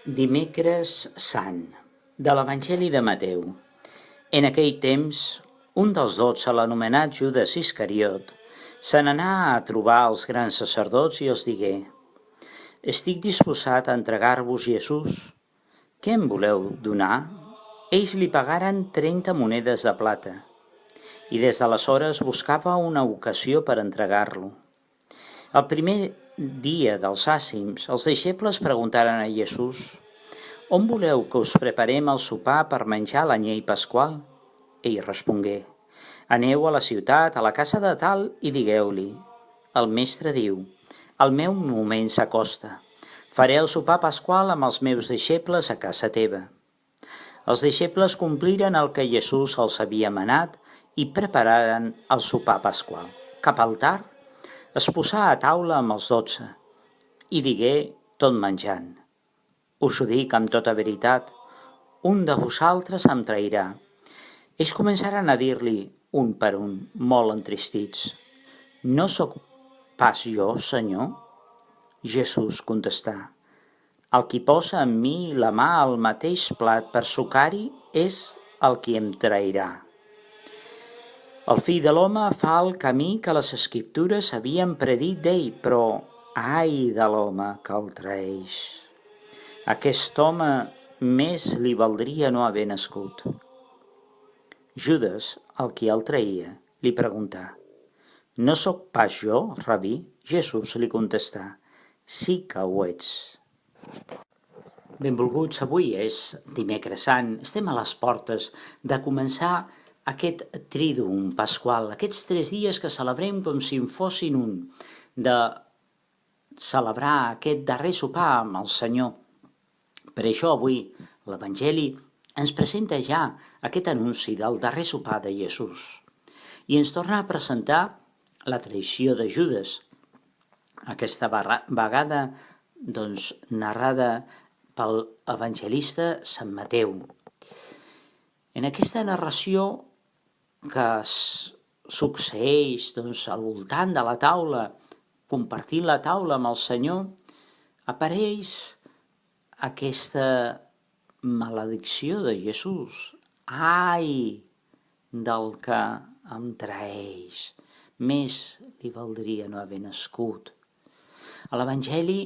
Dimecres Sant, de l'Evangeli de Mateu. En aquell temps, un dels 12, l'anomenat Judes Iscariot, se n'anà a trobar els grans sacerdots i els digué: «Estic disposat a entregar-vos Jesús. Què em voleu donar?» Ells li pagaren 30 monedes de plata, i des d'aleshores buscava una ocasió per entregar-lo. El primer dia dels àcims, els deixebles preguntaren a Jesús: «On voleu que us preparem el sopar per menjar l'anyell pasqual?» Ell respongué: «Aneu a la ciutat, a la casa de tal, i digueu-li: el mestre diu: el meu moment s'acosta. Faré el sopar pasqual amb els meus deixebles a casa teva». Els deixebles compliren el que Jesús els havia manat i prepararen el sopar pasqual. Cap al tard, es posà a taula amb els 12 i digué tot menjant: «Us ho dic amb tota veritat, un de vosaltres em trairà». Ells començaren a dir-li un per un, molt entristits: «No sóc pas jo, Senyor?» Jesús contestà: «El qui posa en mi la mà al mateix plat per sucar-hi és el qui em trairà. El fill de l'home fa el camí que les escriptures havien predit d'ell, però ai de l'home que el traeix. Aquest home més li valdria no haver nascut». Judes, el qui el traïa, li preguntà: «No sóc pas jo, rabí?» Jesús li contestà: «Sí que ho ets». Benvolguts, avui és Dimecres Sant, estem a les portes de començar aquest Triduum Pasqual, aquests 3 dies que celebrem com si en fossin un, de celebrar aquest darrer sopar amb el Senyor. Per això avui l'Evangeli ens presenta ja aquest anunci del darrer sopar de Jesús i ens torna a presentar la traïció de Judes, aquesta vegada narrada pel evangelista Sant Mateu. En aquesta narració que succeeix al voltant de la taula, compartint la taula amb el Senyor, apareix aquesta maledicció de Jesús: «Ai del que em traeix, més li valdria no haver nascut». A l'Evangeli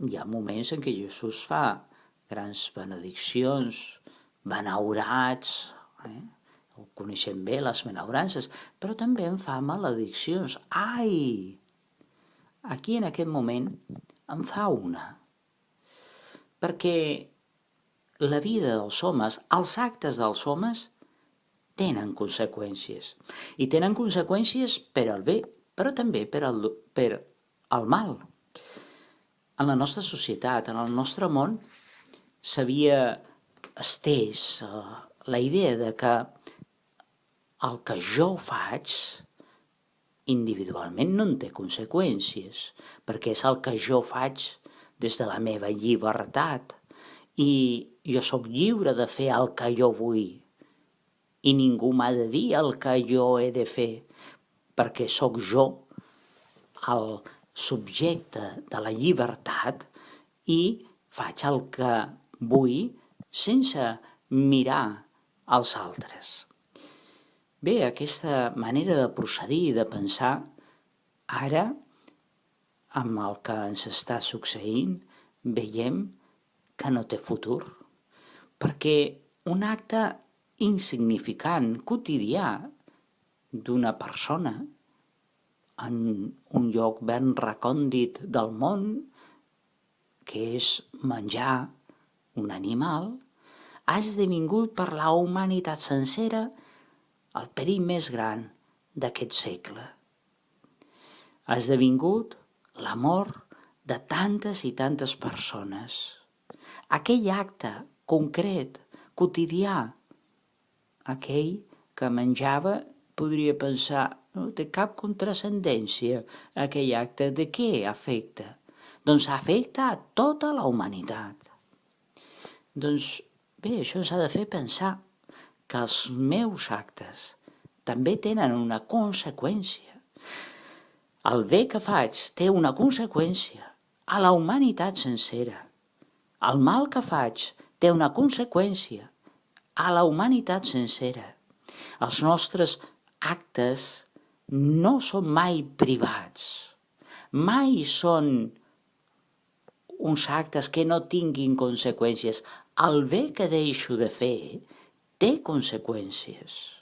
hi ha moments en què Jesús fa grans benediccions, benaurats, ho coneixem bé, les benaurances, però també en fa malediccions. Ai! Aquí en aquest moment en fa una, perquè la vida dels homes, els actes dels homes, tenen conseqüències. I tenen conseqüències per al bé, però també per al mal. En la nostra societat, en el nostre món, s'havia estès la idea de que el que jo faig individualment no en té conseqüències, perquè és el que jo faig des de la meva llibertat i jo sóc lliure de fer el que jo vull i ningú m'ha de dir el que jo he de fer, perquè sóc jo el subjecte de la llibertat i faig el que vull sense mirar als altres. Bé, aquesta manera de procedir i de pensar, ara, amb el que ens està succeint, veiem que no té futur, perquè un acte insignificant, quotidià, d'una persona en un lloc ben recòndit del món, que és menjar un animal, ha esdevingut per la humanitat sencera el perill més gran d'aquest segle. Ha esdevingut la mort de tantes i tantes persones. Aquell acte concret, quotidià, aquell que menjava, podria pensar: no té cap contrascendència aquell acte. De què afecta? Doncs afecta a tota la humanitat. Doncs bé, això ens ha de fer pensar que els meus actes també tenen una conseqüència. El bé que faig té una conseqüència a la humanitat sencera. El mal que faig té una conseqüència a la humanitat sencera. Els nostres actes no són mai privats, mai són uns actes que no tinguin conseqüències. El bé que deixo de fer té conseqüències.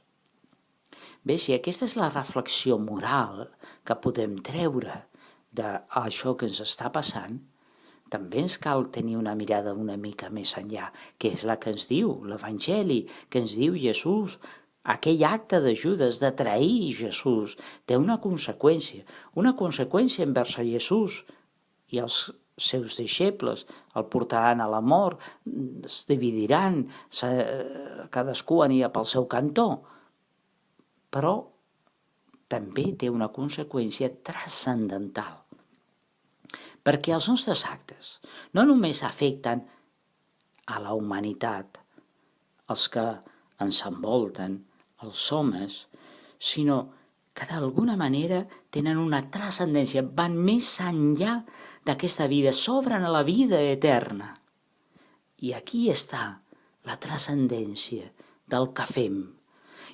Bé, si aquesta és la reflexió moral que podem treure d'això que ens està passant, també ens cal tenir una mirada una mica més enllà, que és la que ens diu l'Evangeli, que ens diu Jesús. Aquell acte de Judes, de trair Jesús, té una conseqüència envers a Jesús i els seus deixebles, el portaran a la mort, es dividiran, cadascú anirà pel seu cantó, però també té una conseqüència transcendental, perquè els nostres actes no només afecten a la humanitat, els que ens envolten, els homes, sinó que d'alguna manera tenen una transcendència, van més enllà d'aquesta vida, s'obren a la vida eterna. I aquí està la transcendència del que fem.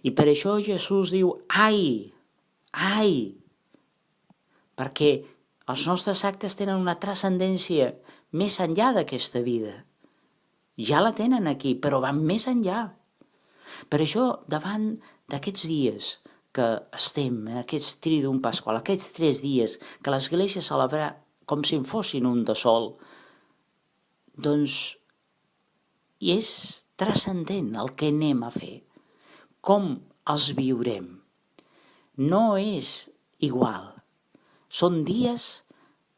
I per això Jesús diu, ai, perquè els nostres actes tenen una transcendència més enllà d'aquesta vida. Ja la tenen aquí, però van més enllà. Per això, davant d'aquests dies que estem, aquest Triduum Pasqual, aquests 3 dies que l'Església celebra com si en fossin un de sol, doncs és transcendent el que anem a fer, com els viurem. No és igual, són dies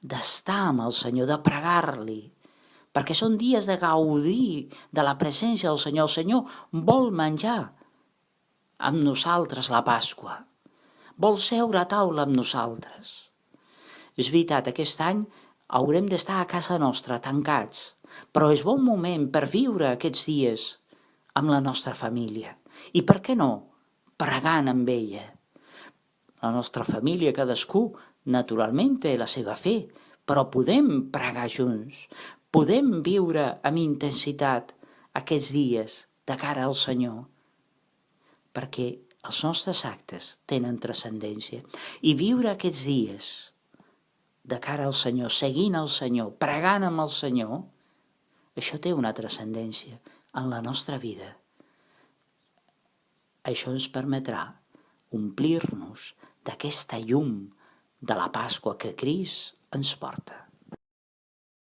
d'estar amb el Senyor, de pregar-li, perquè són dies de gaudir de la presència del Senyor. El Senyor vol menjar amb nosaltres la Pasqua, vol seure a taula amb nosaltres. És veritat, aquest any haurem d'estar a casa nostra, tancats, però és bon moment per viure aquests dies amb la nostra família. I per què no? Pregant amb ella. La nostra família, cadascú, naturalment té la seva fe, però podem pregar junts, podem viure amb intensitat aquests dies de cara al Senyor, perquè els nostres actes tenen transcendència. I viure aquests dies de cara al Senyor, seguint el Senyor, pregant amb el Senyor, això té una transcendència en la nostra vida. Això ens permetrà omplir-nos d'aquesta llum de la Pasqua que Crist ens porta.